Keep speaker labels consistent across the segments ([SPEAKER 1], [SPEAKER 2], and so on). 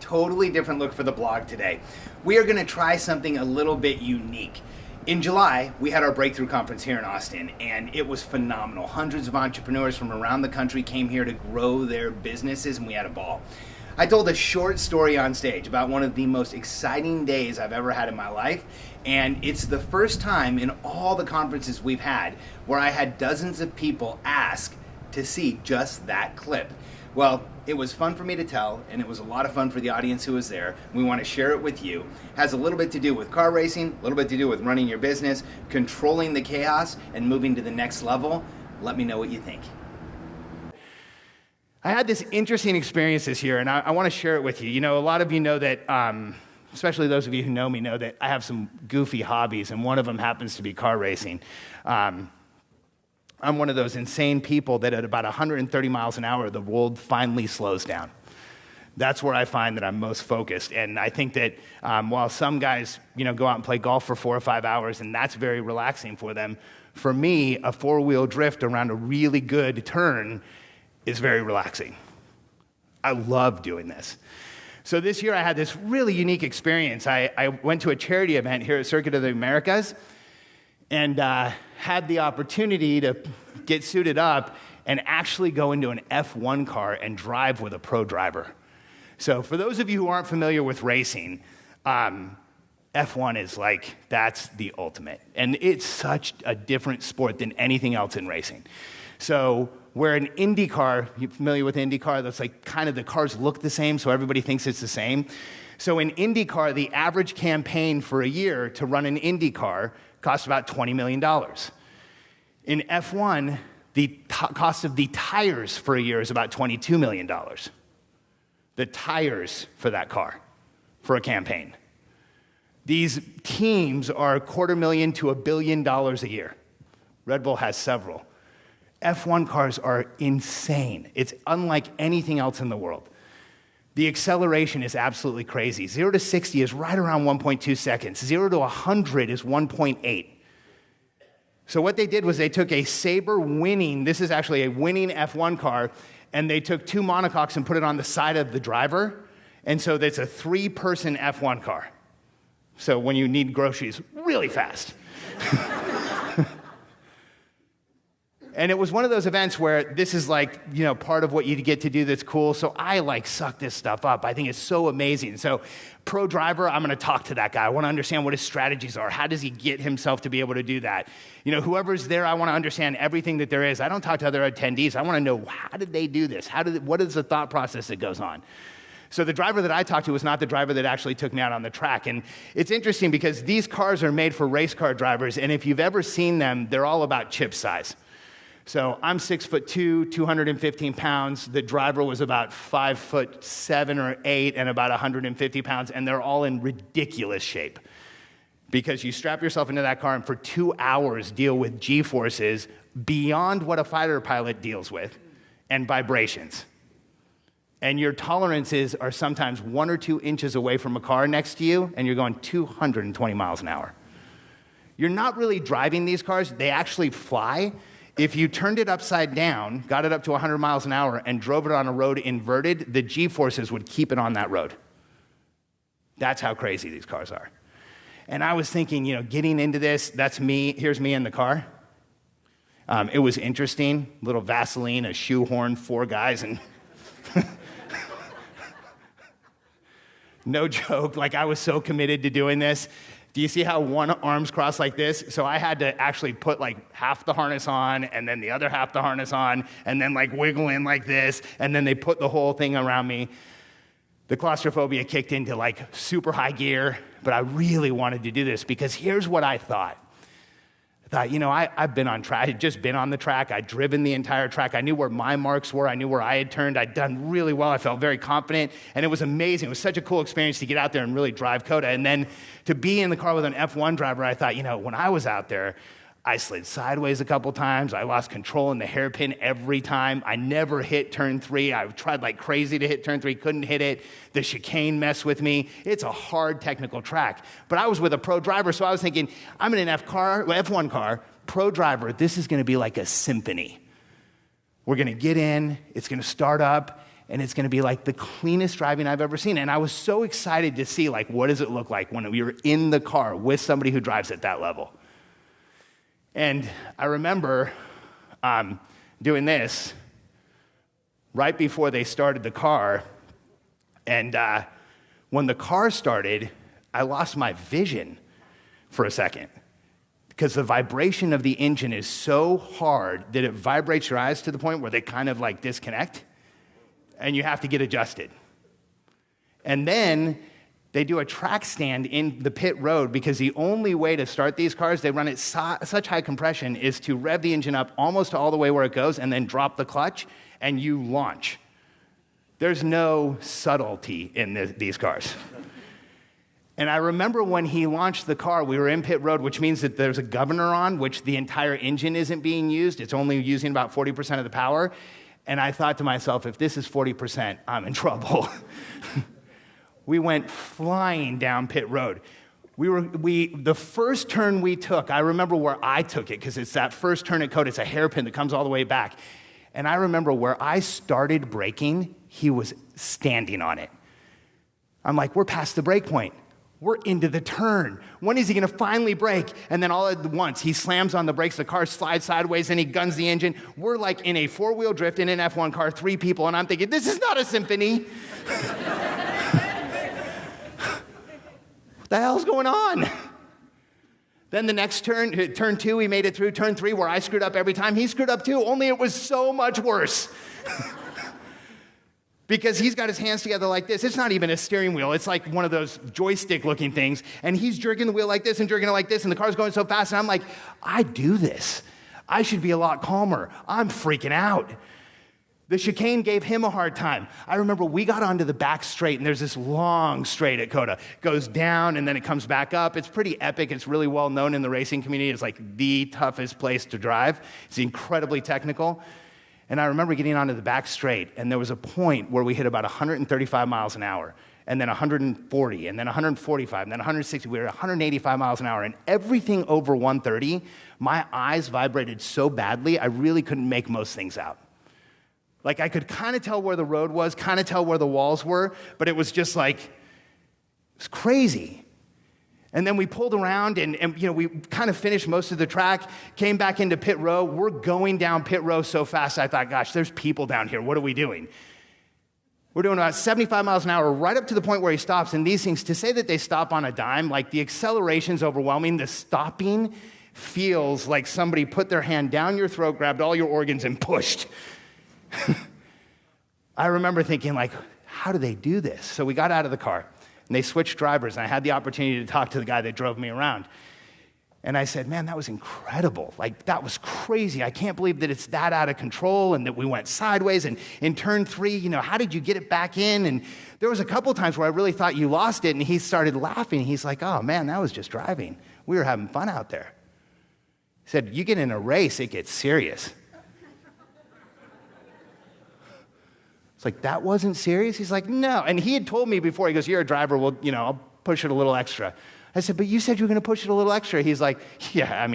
[SPEAKER 1] totally different look for the blog today. We are going to try something a little bit unique. In July, we had our Breakthrough Conference here in Austin, and it was phenomenal. Hundreds of entrepreneurs from around the country came here to grow their businesses, and we had a ball. I told a short story on stage about one of the most exciting days I've ever had in my life, and it's the first time in all the conferences we've had where I had dozens of people ask to see just that clip. Well, it was fun for me to tell, and it was a lot of fun for the audience who was there. We want to share it with you. It has a little bit to do with car racing, a little bit to do with running your business, controlling the chaos, and moving to the next level. Let me know what you think. I had this interesting experience this year, and I want to share it with you. You know, a lot of you know that, especially those of you who know me, know that I have some goofy hobbies, and one of them happens to be car racing. I'm one of those insane people that at about 130 miles an hour, the world finally slows down. That's where I find that I'm most focused. And I think that while some guys, go out and play golf for 4 or 5 hours, and that's very relaxing for them, for me, a four-wheel drift around a really good turn is very relaxing. I love doing this. So this year I had this really unique experience. I went to a charity event here at Circuit of the Americas, and had the opportunity to get suited up and actually go into an F1 car and drive with a pro driver. So for those of you who aren't familiar with racing, F1 is that's the ultimate. And it's such a different sport than anything else in racing. So where an Indy car, you familiar with Indy car? That's kind of the cars look the same, so everybody thinks it's the same. So in IndyCar, the average campaign for a year to run an Indy car costs about $20 million. In F1, the cost of the tires for a year is about $22 million. The tires for that car, for a campaign. These teams are $250,000 to $1 billion a year. Red Bull has several. F1 cars are insane. It's unlike anything else in the world. The acceleration is absolutely crazy. 0 to 60 is right around 1.2 seconds. 0 to 100 is 1.8. So what they did was they took a Sabre winning, this is actually a winning F1 car, and they took 2 monocoques and put it on the side of the driver, and so that's a 3-person F1 car. So when you need groceries really fast. And it was one of those events where this is part of what you get to do that's cool. So I suck this stuff up. I think it's so amazing. So pro driver, I'm going to talk to that guy. I want to understand what his strategies are. How does he get himself to be able to do that? Whoever's there, I want to understand everything that there is. I don't talk to other attendees. I want to know, how did they do this? What is the thought process that goes on? So the driver that I talked to was not the driver that actually took me out on the track. And it's interesting because these cars are made for race car drivers. And if you've ever seen them, they're all about chip size. So I'm 6'2", 215 pounds. The driver was about 5'7" or 8" and about 150 pounds, and they're all in ridiculous shape. Because you strap yourself into that car and for 2 hours deal with G-forces beyond what a fighter pilot deals with and vibrations. And your tolerances are sometimes 1 or 2 inches away from a car next to you, and you're going 220 miles an hour. You're not really driving these cars. They actually fly. If you turned it upside down, got it up to 100 miles an hour, and drove it on a road inverted, the G-forces would keep it on that road. That's how crazy these cars are. And I was thinking, getting into this, that's me. Here's me in the car. It was interesting. Little Vaseline, a shoehorn, 4 guys, and no joke. I was so committed to doing this. Do you see how one arm's crossed like this? So I had to actually put half the harness on and then the other half the harness on and then wiggle in like this, and then they put the whole thing around me. The claustrophobia kicked into super high gear, but I really wanted to do this because here's what I thought. I thought, I've been on track. I'd just been on the track. I'd driven the entire track. I knew where my marks were. I knew where I had turned. I'd done really well. I felt very confident, and it was amazing. It was such a cool experience to get out there and really drive COTA. And then to be in the car with an F1 driver, I thought, when I was out there, I slid sideways a couple times. I lost control in the hairpin every time. I never hit turn 3. I tried like crazy to hit turn 3, couldn't hit it. The chicane messed with me. It's a hard technical track. But I was with a pro driver, so I was thinking, I'm in an F1 car, pro driver, this is going to be like a symphony. We're going to get in, it's going to start up, and it's going to be like the cleanest driving I've ever seen. And I was so excited to see, like, what does it look like when we were in the car with somebody who drives at that level. And I remember doing this right before they started the car. And when the car started, I lost my vision for a second because the vibration of the engine is so hard that it vibrates your eyes to the point where they kind of like disconnect and you have to get adjusted. And then they do a track stand in the pit road because the only way to start these cars, they run at such high compression, is to rev the engine up almost all the way where it goes and then drop the clutch and you launch. There's no subtlety in these cars. And I remember when he launched the car, we were in pit road, which means that there's a governor on, which the entire engine isn't being used. It's only using about 40% of the power. And I thought to myself, if this is 40%, I'm in trouble. We went flying down pit road. The first turn we took, I remember where I took it, because it's that first turn at Code, it's a hairpin that comes all the way back. And I remember where I started braking, he was standing on it. I'm like, we're past the brake point. We're into the turn. When is he going to finally brake? And then all at once, he slams on the brakes, the car slides sideways, and he guns the engine. We're like in a four-wheel drift in an F1 car, 3 people, and I'm thinking, this is not a symphony. What the hell's going on? Then the next turn 2, he made it through. Turn 3, where I screwed up every time, he screwed up too, only it was so much worse. Because he's got his hands together like this. It's not even a steering wheel. It's like one of those joystick-looking things. And he's jerking the wheel like this and jerking it like this, and the car's going so fast. And I'm like, I do this. I should be a lot calmer. I'm freaking out. The chicane gave him a hard time. I remember we got onto the back straight, and there's this long straight at Coda. It goes down, and then it comes back up. It's pretty epic. It's really well known in the racing community. It's like the toughest place to drive. It's incredibly technical. And I remember getting onto the back straight, and there was a point where we hit about 135 miles an hour, and then 140, and then 145, and then 160. We were at 185 miles an hour, and everything over 130, my eyes vibrated so badly, I really couldn't make most things out. Like, I could kind of tell where the road was, kind of tell where the walls were, but it was just like, it was crazy. And then we pulled around, and we kind of finished most of the track, came back into pit row. We're going down pit row so fast, I thought, gosh, there's people down here. What are we doing? We're doing about 75 miles an hour, right up to the point where he stops. And these things, to say that they stop on a dime, like the acceleration's overwhelming, the stopping feels like somebody put their hand down your throat, grabbed all your organs, and pushed. I remember thinking, like, how do they do this? So we got out of the car. And they switched drivers, and I had the opportunity to talk to the guy that drove me around. And I said, man, that was incredible. Like, that was crazy. I can't believe that it's that out of control and that we went sideways. And in turn 3, how did you get it back in? And there was a couple times where I really thought you lost it, and he started laughing. He's like, oh, man, that was just driving. We were having fun out there. He said, you get in a race, it gets serious. It's like, that wasn't serious? He's like, no. And he had told me before, he goes, you're a driver, well, I'll push it a little extra. I said, but you said you were going to push it a little extra. He's like, yeah.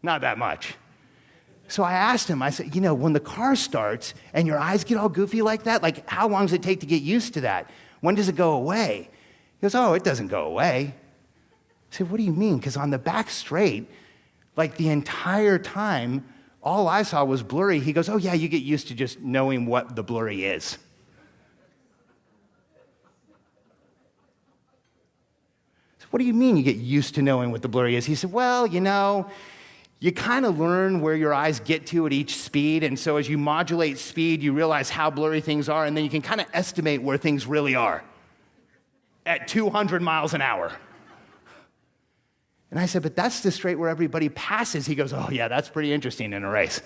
[SPEAKER 1] Not that much. So I asked him, I said, when the car starts and your eyes get all goofy like that, like, how long does it take to get used to that? When does it go away? He goes, oh, it doesn't go away. I said, what do you mean? Because on the back straight, like the entire time, all I saw was blurry. He goes, oh, yeah, you get used to just knowing what the blurry is. So what do you mean you get used to knowing what the blurry is? He said, well, you kind of learn where your eyes get to at each speed, and so as you modulate speed, you realize how blurry things are, and then you can kind of estimate where things really are at 200 miles an hour. And I said, but that's the straight where everybody passes. He goes, oh, yeah, that's pretty interesting in a race.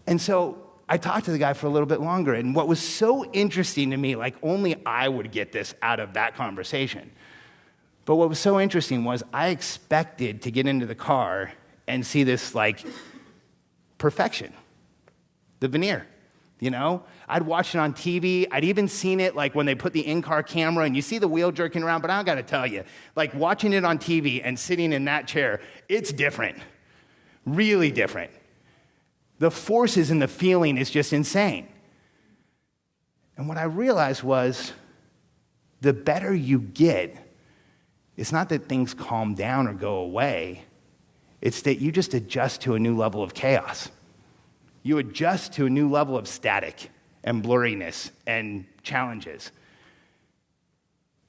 [SPEAKER 1] And so I talked to the guy for a little bit longer, and what was so interesting to me, like only I would get this out of that conversation, but what was so interesting was I expected to get into the car and see this, like, perfection, the veneer. I'd watched it on TV. I'd even seen it like when they put the in-car camera and you see the wheel jerking around, but I got to tell you, like watching it on TV and sitting in that chair, it's different, really different. The forces in the feeling is just insane. And what I realized was the better you get, it's not that things calm down or go away. It's that you just adjust to a new level of chaos. You adjust to a new level of static and blurriness and challenges.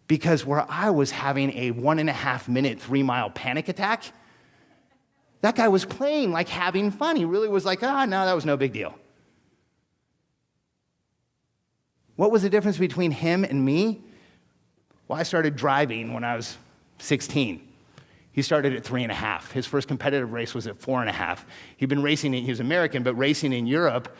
[SPEAKER 1] Because where I was having a 1.5 minute, 3 mile panic attack, that guy was playing like having fun. He really was like, no, that was no big deal. What was the difference between him and me? Well, I started driving when I was 16. He started at 3.5. His first competitive race was at 4.5. He'd been racing, he was American, but racing in Europe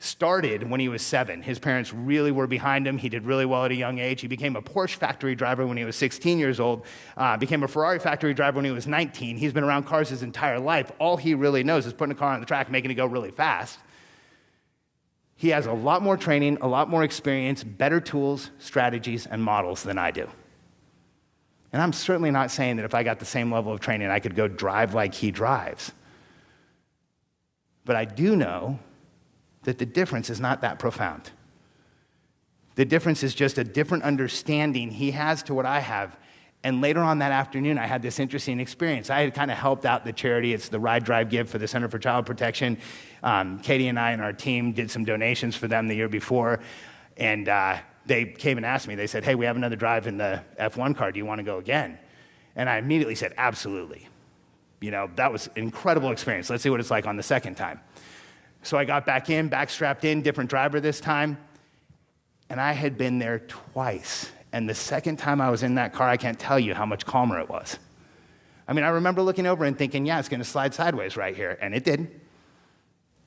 [SPEAKER 1] started when he was 7. His parents really were behind him. He did really well at a young age. He became a Porsche factory driver when he was 16 years old, became a Ferrari factory driver when he was 19. He's been around cars his entire life. All he really knows is putting a car on the track, making it go really fast. He has a lot more training, a lot more experience, better tools, strategies, and models than I do. And I'm certainly not saying that if I got the same level of training, I could go drive like he drives. But I do know that the difference is not that profound. The difference is just a different understanding he has to what I have. And later on that afternoon, I had this interesting experience. I had kind of helped out the charity. It's the Ride, Drive, Give for the Center for Child Protection. Cadey and I and our team did some donations for them the year before. And they came and asked me. They said, hey, we have another drive in the F1 car. Do you want to go again? And I immediately said, absolutely. You know, that was an incredible experience. Let's see what it's like on the second time. So I got back in, back strapped in, different driver this time. And I had been there twice. And the second time I was in that car, I can't tell you how much calmer it was. I mean, I remember looking over and thinking, yeah, it's going to slide sideways right here. And it did.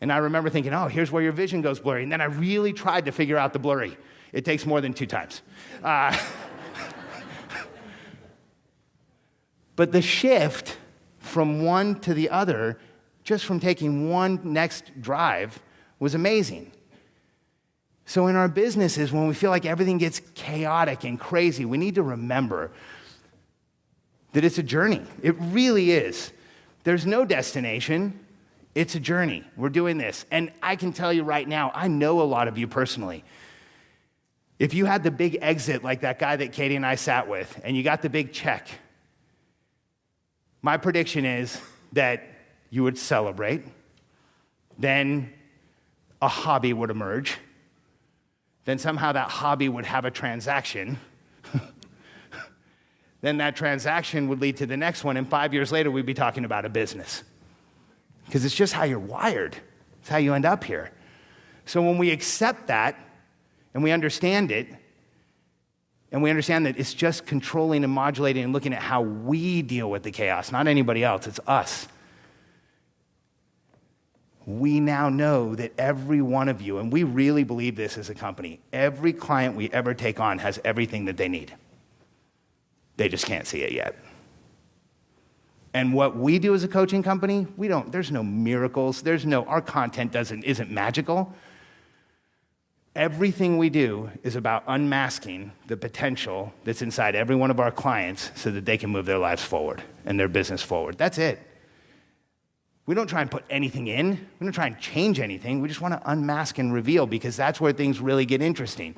[SPEAKER 1] And I remember thinking, oh, here's where your vision goes blurry. And then I really tried to figure out the blurry. It takes more than 2 times. But the shift from one to the other, just from taking one next drive, was amazing. So in our businesses, when we feel like everything gets chaotic and crazy, we need to remember that it's a journey. It really is. There's no destination. It's a journey. We're doing this. And I can tell you right now, I know a lot of you personally. If you had the big exit like that guy that Cadey and I sat with, and you got the big check, my prediction is that you would celebrate, then a hobby would emerge, then somehow that hobby would have a transaction, then that transaction would lead to the next one, and 5 years later we'd be talking about a business. Because it's just how you're wired. It's how you end up here. So when we accept that, and we understand it, and we understand that it's just controlling and modulating and looking at how we deal with the chaos, not anybody else, it's us. We now know that every one of you, and we really believe this as a company, every client we ever take on has everything that they need. They just can't see it yet. And what we do as a coaching company, there's no miracles, our content isn't magical. Everything we do is about unmasking the potential that's inside every one of our clients so that they can move their lives forward and their business forward. That's it. We don't try and put anything in. We don't try and change anything. We just want to unmask and reveal, because that's where things really get interesting.